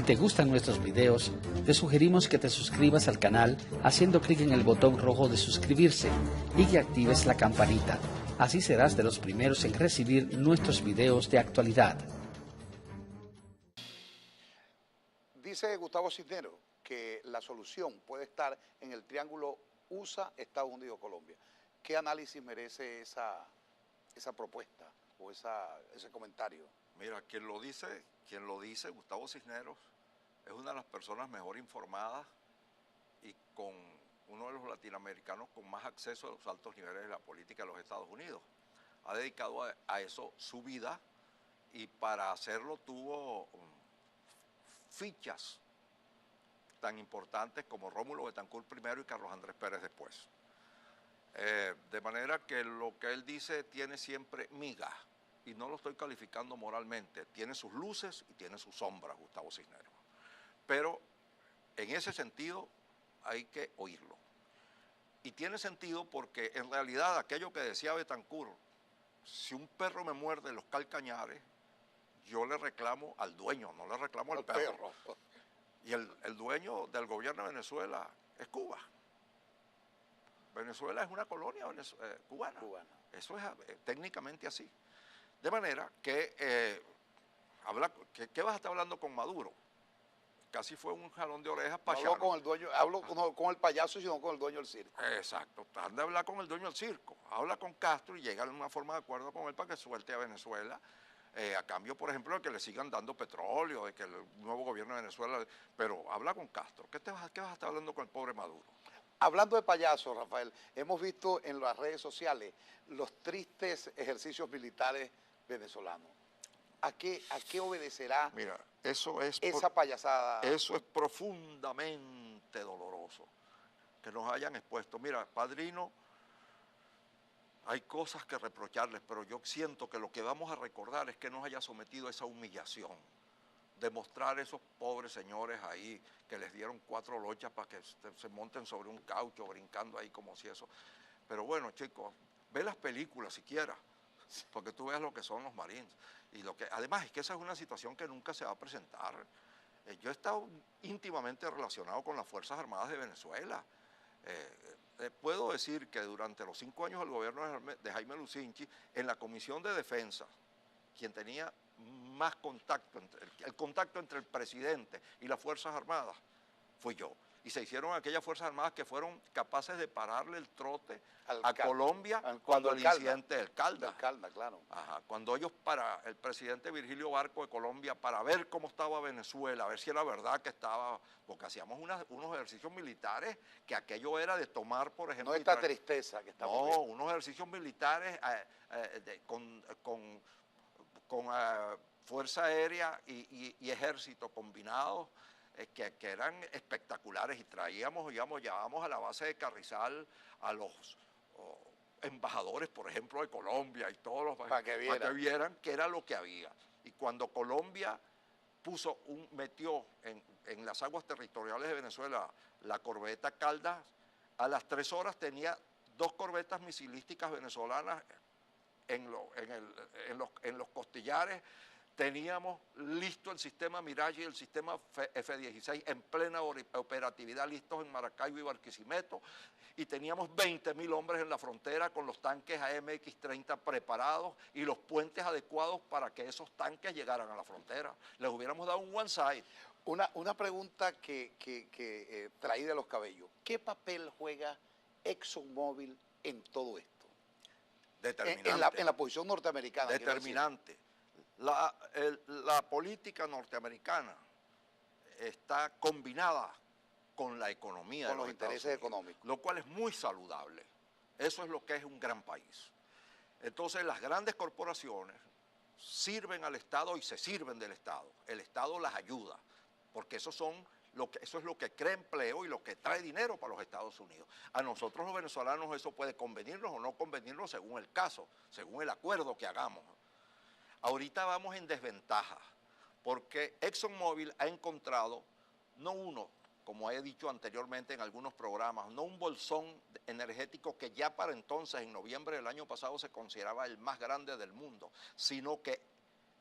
te gustan nuestros videos, te sugerimos que te suscribas al canal haciendo clic en el botón rojo de suscribirse y que actives la campanita. Así serás de los primeros en recibir nuestros videos de actualidad. Dice Gustavo Cisneros que la solución puede estar en el triángulo USA, Estados Unidos, Colombia. ¿Qué análisis merece esa propuesta o ese comentario? Mira, quien lo dice, Gustavo Cisneros, es una de las personas mejor informadas y con uno de los latinoamericanos con más acceso a los altos niveles de la política de los Estados Unidos. Ha dedicado a eso su vida y para hacerlo tuvo fichas tan importantes como Rómulo Betancourt primero y Carlos Andrés Pérez después. De manera que lo que él dice tiene siempre miga, y no lo estoy calificando moralmente, tiene sus luces y tiene sus sombras, Gustavo Cisneros. Pero en ese sentido hay que oírlo. Y tiene sentido porque en realidad aquello que decía Betancourt, si un perro me muerde los calcañares, yo le reclamo al dueño, no le reclamo al perro. Y el dueño del gobierno de Venezuela es Cuba. Venezuela es una colonia cubana. Eso es técnicamente así. De manera que, ¿qué vas a estar hablando con Maduro? Casi fue un jalón de orejas para No hablo con el dueño, hablo con el payaso, sino con el dueño del circo. Exacto, anda a hablar con el dueño del circo. Habla con Castro y llega a una forma de acuerdo con él para que suelte a Venezuela. A cambio, por ejemplo, de que le sigan dando petróleo, de que el nuevo gobierno de Venezuela... Pero habla con Castro. ¿Qué vas a estar hablando con el pobre Maduro? Hablando de payasos, Rafael, hemos visto en las redes sociales los tristes ejercicios militares venezolanos. ¿A qué obedecerá? Mira, esa payasada? Eso es profundamente doloroso, que nos hayan expuesto. Mira, Padrino, hay cosas que reprocharles, pero yo siento que lo que vamos a recordar es que nos haya sometido a esa humillación, demostrar esos pobres señores ahí que les dieron 4 lochas para que se monten sobre un caucho, brincando ahí como si eso. Pero bueno, chicos, ve las películas siquiera, porque tú veas lo que son los Marines. Y además es que esa es una situación que nunca se va a presentar. Yo he estado íntimamente relacionado con las Fuerzas Armadas de Venezuela. Puedo decir que durante los 5 años del gobierno de Jaime Lucinchi, en la Comisión de Defensa, quien tenía más contacto, el contacto entre el presidente y las Fuerzas Armadas, fui yo. Y se hicieron aquellas Fuerzas Armadas que fueron capaces de pararle el trote a Colombia cuando el incidente del Caldas. Claro. Ajá, cuando ellos, para el presidente Virgilio Barco de Colombia, para ver cómo estaba Venezuela, a ver si era verdad que estaba, porque hacíamos unos ejercicios militares que aquello era de tomar, por ejemplo... No esta tristeza que estamos viendo. Unos ejercicios militares con fuerza aérea y ejército combinados, que eran espectaculares, y llevábamos a la base de Carrizal a los embajadores, por ejemplo, de Colombia y todos los para que vieran qué era lo que había. Y cuando Colombia metió en las aguas territoriales de Venezuela la corbeta Caldas, a las 3 horas tenía 2 corbetas misilísticas venezolanas en los costillares. Teníamos listo el sistema Mirage y el sistema F-16 en plena operatividad, listos en Maracaibo y Barquisimeto, y teníamos 20.000 hombres en la frontera con los tanques AMX-30 preparados y los puentes adecuados para que esos tanques llegaran a la frontera. Les hubiéramos dado un one side. Una pregunta que traí de los cabellos. ¿Qué papel juega ExxonMobil en todo esto? Determinante. En la posición norteamericana. Determinante. La política norteamericana está combinada con la economía con de los intereses económicos, lo cual es muy saludable. Eso es lo que es un gran país. Entonces las grandes corporaciones sirven al Estado y se sirven del Estado. El Estado las ayuda, porque eso es lo que crea empleo y lo que trae dinero para los Estados Unidos. A nosotros los venezolanos eso puede convenirnos o no convenirnos según el caso, según el acuerdo que hagamos. Ahorita vamos en desventaja, porque ExxonMobil ha encontrado, no uno, como he dicho anteriormente en algunos programas, no un bolsón energético que ya para entonces, en noviembre del año pasado, se consideraba el más grande del mundo, sino que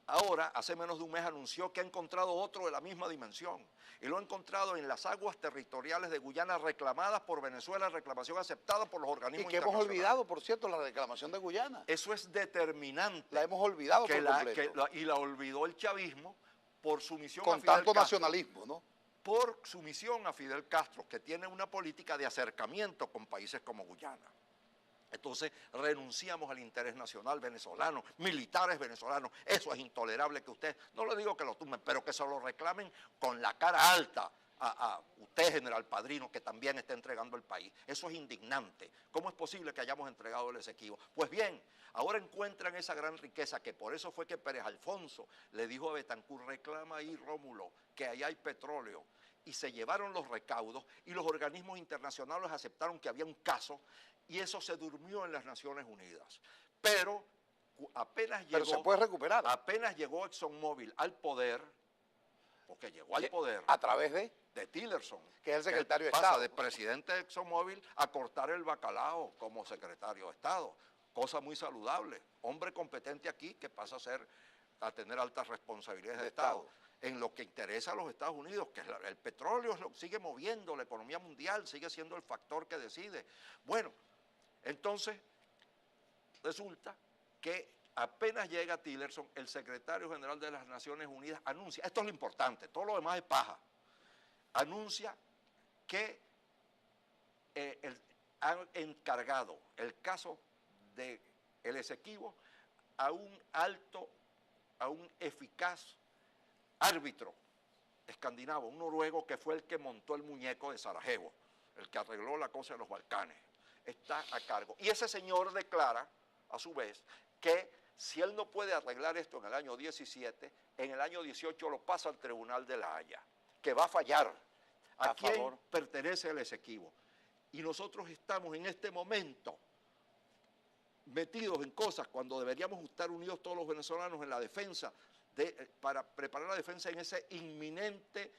ahora, hace menos de un mes, anunció que ha encontrado otro de la misma dimensión. Y lo ha encontrado en las aguas territoriales de Guyana reclamadas por Venezuela, reclamación aceptada por los organismos Y que hemos internacionales. olvidado, por cierto, la reclamación de Guyana. Eso es determinante. La hemos olvidado por completo. Y la olvidó el chavismo por sumisión a Con Fidel tanto Castro. nacionalismo, ¿no? Por sumisión a Fidel Castro, que tiene una política de acercamiento con países como Guyana. Entonces renunciamos al interés nacional venezolano, militares venezolanos. Eso es intolerable que ustedes, no le digo que lo tumben, pero que se lo reclamen con la cara alta a usted, general Padrino, que también está entregando el país. Eso es indignante. ¿Cómo es posible que hayamos entregado el Esequibo? Pues bien, ahora encuentran esa gran riqueza, que por eso fue que Pérez Alfonso le dijo a Betancur: reclama ahí, Rómulo, que ahí hay petróleo. Y se llevaron los recaudos y los organismos internacionales aceptaron que había un caso, y eso se durmió en las Naciones Unidas. Pero apenas llegó, se puede recuperar. Apenas llegó ExxonMobil al poder, porque llegó al poder a través de Tillerson, que es el secretario de pasa Estado. de presidente de ExxonMobil a cortar el bacalao como secretario de Estado, cosa muy saludable. Hombre competente aquí que pasa a tener altas responsabilidades de Estado. En lo que interesa a los Estados Unidos, que el petróleo es lo que sigue moviendo la economía mundial, sigue siendo el factor que decide. Bueno, entonces resulta que apenas llega Tillerson, el secretario general de las Naciones Unidas anuncia, esto es lo importante, todo lo demás es paja, anuncia que han encargado el caso del Esequibo a un eficaz árbitro escandinavo, un noruego que fue el que montó el muñeco de Sarajevo, el que arregló la cosa de los Balcanes, está a cargo. Y ese señor declara, a su vez, que si él no puede arreglar esto en el año 17, en el año 18 lo pasa al Tribunal de la Haya, que va a fallar. ¿A quién pertenece el Esequibo? Y nosotros estamos en este momento metidos en cosas cuando deberíamos estar unidos todos los venezolanos en la defensa, para preparar la defensa en ese inminente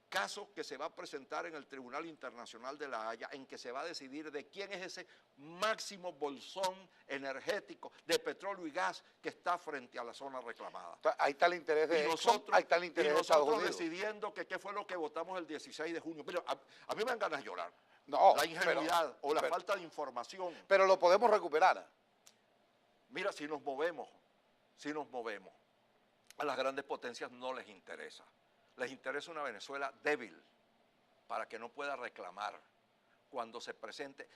caso que se va a presentar en el Tribunal Internacional de la Haya, en que se va a decidir de quién es ese máximo bolsón energético de petróleo y gas que está frente a la zona reclamada. Ahí está el interés de nosotros, ahí está el interés de Estados Unidos. Decidiendo que qué fue lo que votamos el 16 de junio. Mira, a mí me dan ganas de llorar. No, la ingenuidad o la falta de información. Pero lo podemos recuperar. Mira, si nos movemos, a las grandes potencias no les interesa. Les interesa una Venezuela débil para que no pueda reclamar cuando se presente.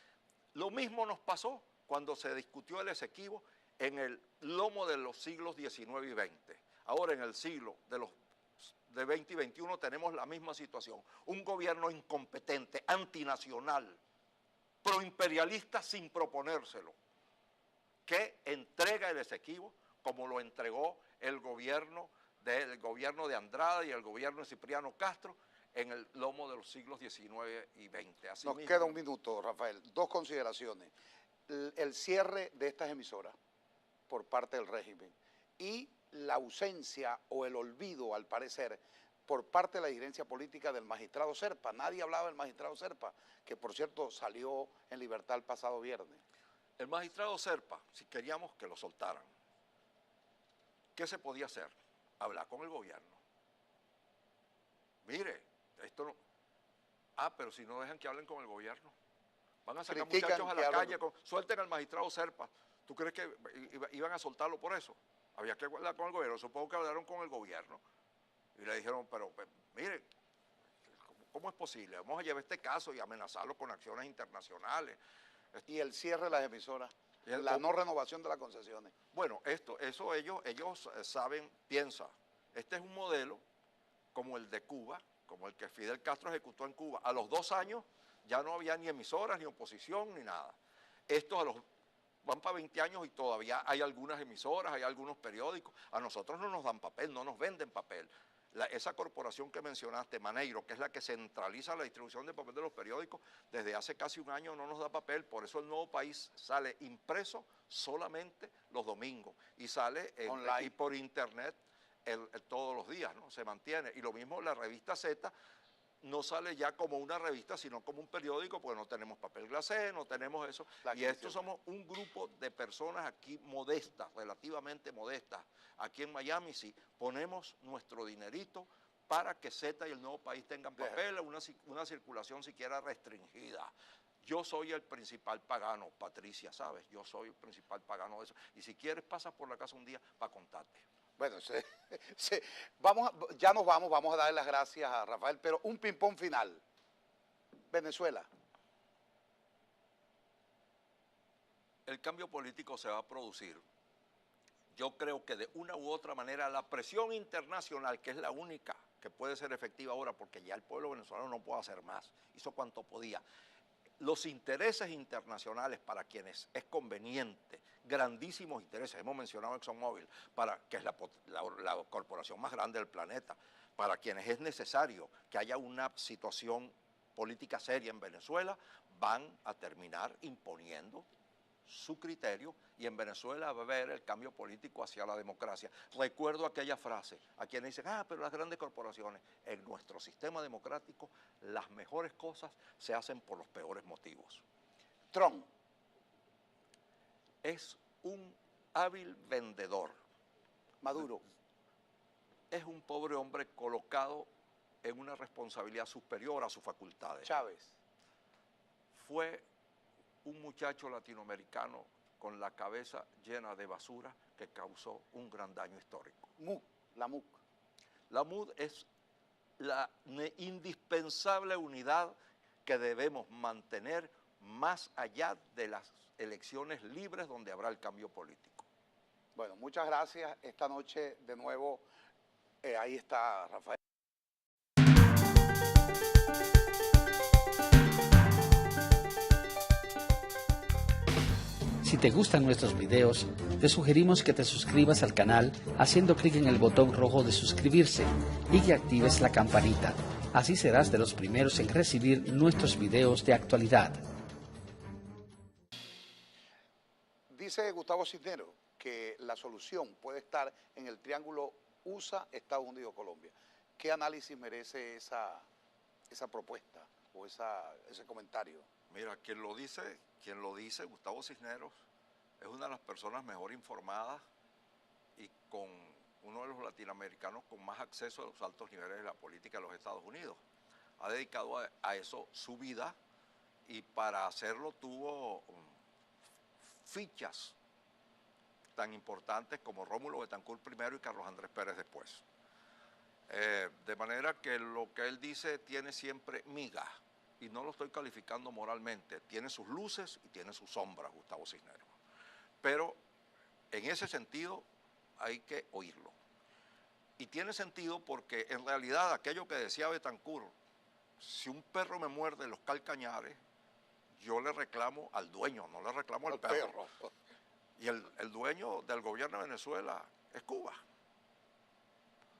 Lo mismo nos pasó cuando se discutió el Esequibo en el lomo de los siglos XIX y XX. Ahora en el siglo de 20 y 21 tenemos la misma situación. Un gobierno incompetente, antinacional, proimperialista sin proponérselo, que entrega el Esequibo como lo entregó el gobierno de Andrade y el gobierno de Cipriano Castro en el lomo de los siglos XIX y XX. Nos queda un minuto, Rafael. Dos consideraciones. El cierre de estas emisoras por parte del régimen y la ausencia o el olvido, al parecer, por parte de la dirigencia política del magistrado Serpa. Nadie hablaba del magistrado Serpa, que por cierto salió en libertad el pasado viernes. El magistrado Serpa, si queríamos que lo soltaran, ¿qué se podía hacer? Hablar con el gobierno. Mire, esto no... pero si no dejan que hablen con el gobierno, van a sacar muchachos a la calle, suelten al magistrado Serpa. ¿Tú crees que iban a soltarlo por eso? Había que hablar con el gobierno. Supongo que hablaron con el gobierno y le dijeron, pero mire, ¿cómo es posible? Vamos a llevar este caso y amenazarlo con acciones internacionales. Y el cierre de las emisoras, la no renovación de las concesiones. Bueno, eso ellos saben, piensan. Este es un modelo como el de Cuba, como el que Fidel Castro ejecutó en Cuba. A los 2 años ya no había ni emisoras, ni oposición, ni nada. Estos van para 20 años y todavía hay algunas emisoras, hay algunos periódicos. A nosotros no nos dan papel, no nos venden papel. Esa corporación que mencionaste, Maneiro, que es la que centraliza la distribución de papel de los periódicos, desde hace casi un año no nos da papel. Por eso el Nuevo País sale impreso solamente los domingos y sale y por internet todos los días, ¿no? Se mantiene. Y lo mismo la revista Z no sale ya como una revista, sino como un periódico, porque no tenemos papel glacé, no tenemos eso. Y estos somos un grupo de personas aquí modestas, relativamente modestas, Aquí en Miami sí, ponemos nuestro dinerito para que Z y el Nuevo País tengan papeles, una circulación siquiera restringida. Yo soy el principal pagano, Patricia, ¿sabes? Yo soy el principal pagano de eso. Y si quieres, pasas por la casa un día para contarte. Bueno, ya nos vamos a darle las gracias a Rafael, pero un ping-pong final. Venezuela. El cambio político se va a producir. Yo creo que de una u otra manera la presión internacional, que es la única que puede ser efectiva ahora, porque ya el pueblo venezolano no puede hacer más, hizo cuanto podía. Los intereses internacionales para quienes es conveniente, grandísimos intereses, hemos mencionado ExxonMobil, que es la corporación más grande del planeta, para quienes es necesario que haya una situación política seria en Venezuela, van a terminar imponiendo su criterio y en Venezuela va a haber el cambio político hacia la democracia. Recuerdo aquella frase, a quienes dicen, pero las grandes corporaciones, en nuestro sistema democrático, las mejores cosas se hacen por los peores motivos. Trump. Es un hábil vendedor. Maduro. Es un pobre hombre colocado en una responsabilidad superior a sus facultades. Chávez. Fue un muchacho latinoamericano con la cabeza llena de basura que causó un gran daño histórico. La MUC. La MUD es la indispensable unidad que debemos mantener más allá de las elecciones libres donde habrá el cambio político. Bueno, muchas gracias. Esta noche de nuevo, ahí está Rafael. Si te gustan nuestros videos, te sugerimos que te suscribas al canal haciendo clic en el botón rojo de suscribirse y que actives la campanita. Así serás de los primeros en recibir nuestros videos de actualidad. Dice Gustavo Cisneros que la solución puede estar en el triángulo USA, Estados Unidos, Colombia. ¿Qué análisis merece esa propuesta o ese comentario? Mira, quien lo dice, Gustavo Cisneros, es una de las personas mejor informadas y con uno de los latinoamericanos con más acceso a los altos niveles de la política de los Estados Unidos. Ha dedicado a eso su vida y para hacerlo tuvo fichas tan importantes como Rómulo Betancourt primero y Carlos Andrés Pérez después. De manera que lo que él dice tiene siempre miga. Y no lo estoy calificando moralmente, tiene sus luces y tiene sus sombras, Gustavo Cisneros. Pero en ese sentido hay que oírlo. Y tiene sentido porque en realidad aquello que decía Betancourt, si un perro me muerde los calcañares, yo le reclamo al dueño, no le reclamo al perro. Y el dueño del gobierno de Venezuela es Cuba.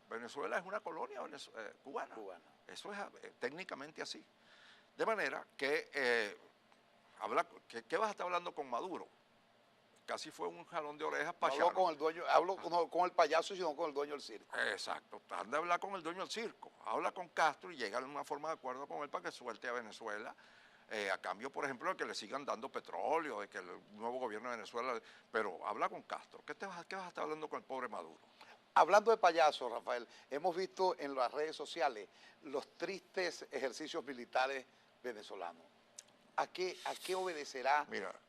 Venezuela es una colonia cubana. Eso es técnicamente así. De manera que, ¿qué vas a estar hablando con Maduro? Casi fue un jalón de orejas payano. No hablo con el dueño, hablo con el payaso, sino con el dueño del circo. Exacto, han de hablar con el dueño del circo. Habla con Castro y llega a una forma de acuerdo con él para que suelte a Venezuela. A cambio, por ejemplo, de que le sigan dando petróleo, de que el nuevo gobierno de Venezuela... Pero habla con Castro. ¿Qué vas a estar hablando con el pobre Maduro? Hablando de payasos, Rafael, hemos visto en las redes sociales los tristes ejercicios militares venezolanos. ¿A qué obedecerá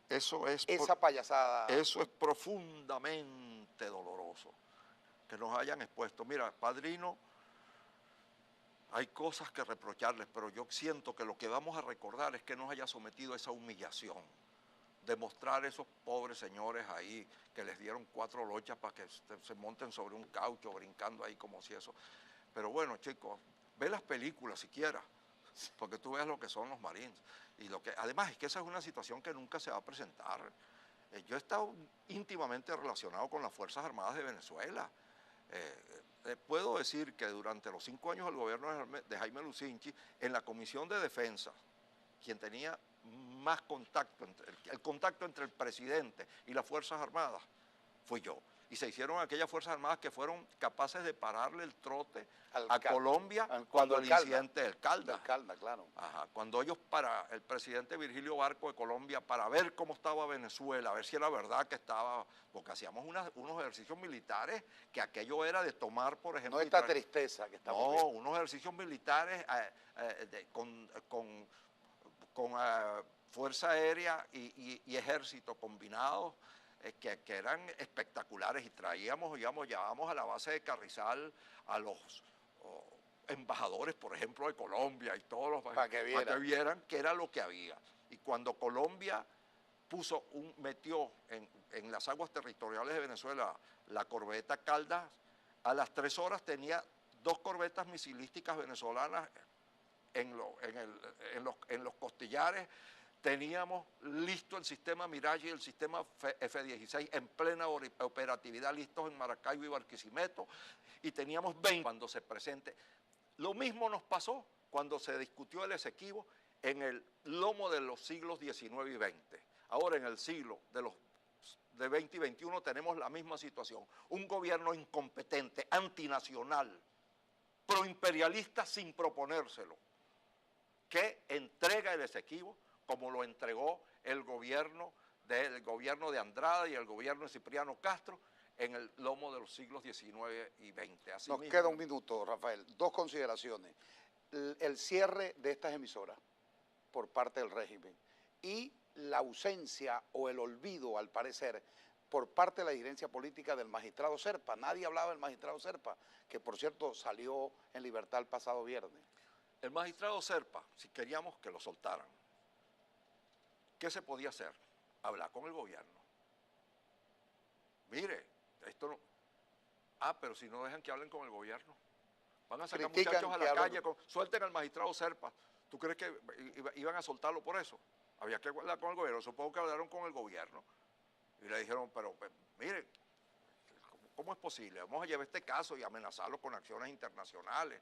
esa payasada? Eso es profundamente doloroso, que nos hayan expuesto. Mira, Padrino, hay cosas que reprocharles, pero yo siento que lo que vamos a recordar es que nos haya sometido a esa humillación. Demostrar a esos pobres señores ahí que les dieron 4 lochas para que se monten sobre un caucho brincando ahí como si eso. Pero bueno, chicos, ve las películas siquiera, porque tú veas lo que son los Marines. Y además es que esa es una situación que nunca se va a presentar. Yo he estado íntimamente relacionado con las Fuerzas Armadas de Venezuela. Puedo decir que durante los 5 años del gobierno de Jaime Lucinchi, en la Comisión de Defensa, quien tenía más contacto, el contacto entre el presidente y las Fuerzas Armadas, fui yo. y se hicieron aquellas Fuerzas Armadas que fueron capaces de pararle el trote a Caldas. Colombia Cuando el el Caldas. incidente del Caldas. Del Caldas, claro. Ajá, cuando ellos el presidente Virgilio Barco de Colombia, para ver cómo estaba Venezuela, a ver si era verdad que estaba, porque hacíamos unos ejercicios militares que aquello era de tomar, por ejemplo... No esta tristeza que estamos No, viendo. unos ejercicios militares con fuerza aérea y ejército combinados que eran espectaculares y llevábamos a la base de Carrizal a los embajadores, por ejemplo, de Colombia y todos los para que vieran qué era lo que había. Y cuando Colombia metió en las aguas territoriales de Venezuela la corbeta Caldas, a las 3 horas tenía 2 corbetas misilísticas venezolanas en los costillares. Teníamos listo el sistema Mirage y el sistema F-16 en plena operatividad, listos en Maracaibo y Barquisimeto, y teníamos 20 cuando se presente. Lo mismo nos pasó cuando se discutió el Esequibo en el lomo de los siglos XIX y XX. Ahora en el siglo de 20 y 21 tenemos la misma situación. Un gobierno incompetente, antinacional, proimperialista sin proponérselo, que entrega el Esequibo como lo entregó el gobierno de Andrada y el gobierno de Cipriano Castro en el lomo de los siglos XIX y XX. Así Nos mismo, queda un minuto, Rafael. 2 consideraciones. El cierre de estas emisoras por parte del régimen y la ausencia o el olvido, al parecer, por parte de la dirigencia política del magistrado Serpa. Nadie hablaba del magistrado Serpa, que por cierto salió en libertad el pasado viernes. El magistrado Serpa, si queríamos que lo soltaran, ¿qué se podía hacer? Hablar con el gobierno. Mire, esto no... pero si no dejan que hablen con el gobierno. Van a sacar muchachos a la calle, suelten al magistrado Serpa. ¿Tú crees que iban a soltarlo por eso? Había que hablar con el gobierno. Supongo que hablaron con el gobierno. Y le dijeron, pero mire, ¿cómo es posible? Vamos a llevar este caso y amenazarlo con acciones internacionales.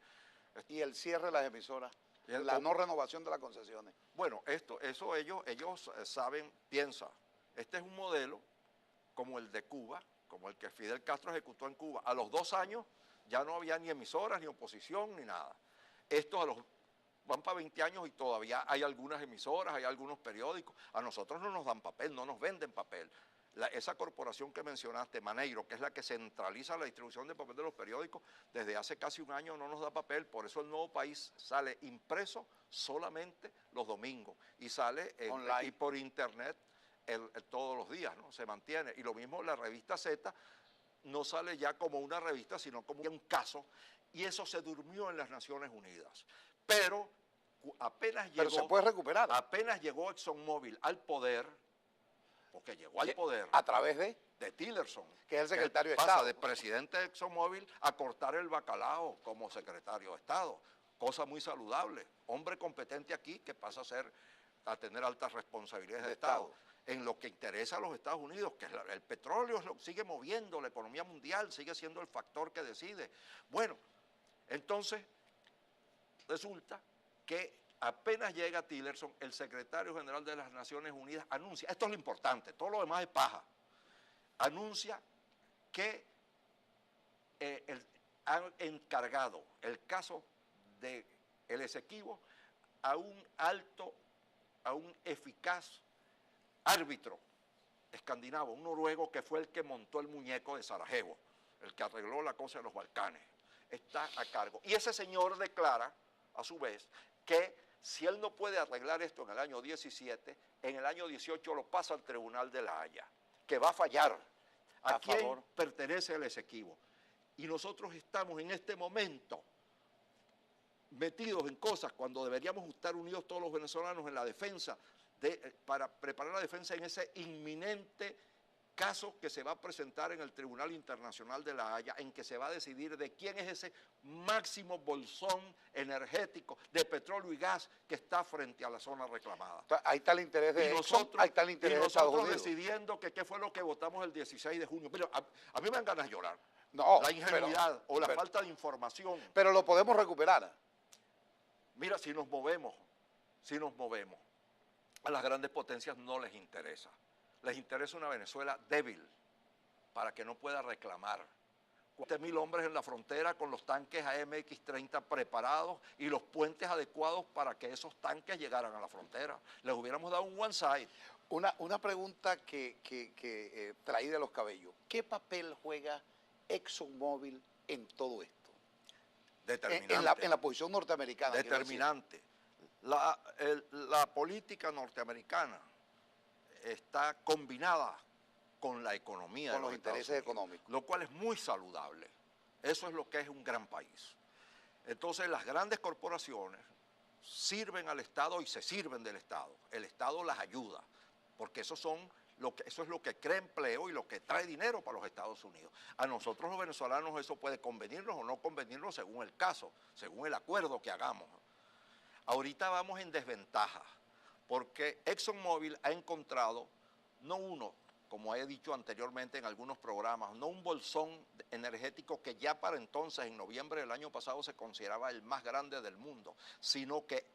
Y el cierre de las emisoras, la no renovación de las concesiones. Bueno, eso ellos saben, piensan. Este es un modelo como el de Cuba, como el que Fidel Castro ejecutó en Cuba. A los 2 años ya no había ni emisoras, ni oposición, ni nada. Estos van para 20 años y todavía hay algunas emisoras, hay algunos periódicos. A nosotros no nos dan papel, no nos venden papel. Esa corporación que mencionaste, Maneiro, que es la que centraliza la distribución de papel de los periódicos, desde hace casi un año no nos da papel. Por eso el Nuevo País sale impreso solamente los domingos y sale y por internet todos los días, ¿no? Se mantiene. Y lo mismo la revista Z no sale ya como una revista, sino como un caso, y eso se durmió en las Naciones Unidas. Pero apenas llegó... Pero se puede recuperar. Apenas llegó ExxonMobil al poder, porque llegó al poder... ¿A través de? De Tillerson. Que es el secretario de Estado. Estado. Pasa de presidente de ExxonMobil a cortar el bacalao como secretario de Estado. Cosa muy saludable. Hombre competente aquí que pasa a tener altas responsabilidades de Estado. En lo que interesa a los Estados Unidos, que el petróleo sigue moviendo, la economía mundial sigue siendo el factor que decide. Bueno, entonces resulta que apenas llega Tillerson, el secretario general de las Naciones Unidas anuncia, esto es lo importante, todo lo demás es paja, anuncia que han encargado el caso del Esequibo a un eficaz árbitro escandinavo, un noruego que fue el que montó el muñeco de Sarajevo, el que arregló la cosa de los Balcanes, está a cargo. Y ese señor declara, a su vez, que si él no puede arreglar esto en el año 17, en el año 18 lo pasa al Tribunal de la Haya, que va a fallar. ¿A quién pertenece el Esequibo? Y nosotros estamos en este momento metidos en cosas cuando deberíamos estar unidos todos los venezolanos en la defensa, para preparar la defensa en ese inminente caso que se va a presentar en el Tribunal Internacional de la Haya, en que se va a decidir de quién es ese máximo bolsón energético de petróleo y gas que está frente a la zona reclamada. Ahí está el interés de Exxon, ahí está el interés de Estados Unidos. Decidiendo que qué fue lo que votamos el 16 de junio. Mira, a mí me dan ganas de llorar. No, la ingenuidad o la falta de información. Pero lo podemos recuperar. Mira, si nos movemos, a las grandes potencias no les interesa. Les interesa una Venezuela débil, para que no pueda reclamar. 20.000 hombres en la frontera con los tanques AMX-30 preparados y los puentes adecuados para que esos tanques llegaran a la frontera. Les hubiéramos dado un one side. Una pregunta que traí de los cabellos. ¿Qué papel juega ExxonMobil en todo esto? Determinante. En la posición norteamericana. Determinante. La política norteamericana está combinada con la economía con de los intereses económicos. Lo cual es muy saludable. Eso es lo que es un gran país. Entonces las grandes corporaciones sirven al Estado y se sirven del Estado. El Estado las ayuda, porque eso es lo que crea empleo y lo que trae dinero para los Estados Unidos. A nosotros los venezolanos eso puede convenirnos o no convenirnos según el caso, según el acuerdo que hagamos. Ahorita vamos en desventaja, porque ExxonMobil ha encontrado, no uno, como he dicho anteriormente en algunos programas, no un bolsón energético que ya para entonces, en noviembre del año pasado, se consideraba el más grande del mundo, sino que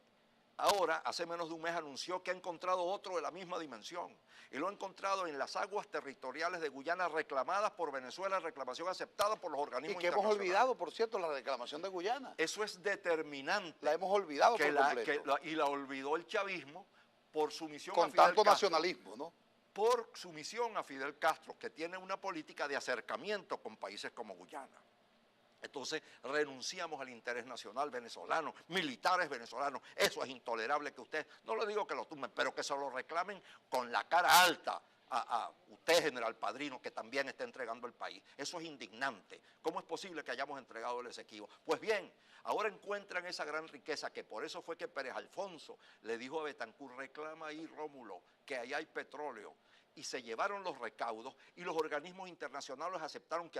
ahora, hace menos de un mes, anunció que ha encontrado otro de la misma dimensión, y lo ha encontrado en las aguas territoriales de Guyana reclamadas por Venezuela, reclamación aceptada por los organismos internacionales. Y que hemos olvidado, por cierto, la reclamación de Guyana. Eso es determinante. La hemos olvidado por completo. Y la olvidó el chavismo por sumisión a Fidel Castro. Con tanto nacionalismo, ¿no? Por sumisión a Fidel Castro, que tiene una política de acercamiento con países como Guyana. Entonces renunciamos al interés nacional venezolano, militares venezolanos. Eso es intolerable que ustedes, no le digo que lo tumben, pero que se lo reclamen con la cara alta a usted, general Padrino, que también está entregando el país. Eso es indignante. ¿Cómo es posible que hayamos entregado el Esequibo? Pues bien, ahora encuentran esa gran riqueza, que por eso fue que Pérez Alfonso le dijo a Betancur: reclama ahí, Rómulo, que ahí hay petróleo. Y se llevaron los recaudos y los organismos internacionales aceptaron que había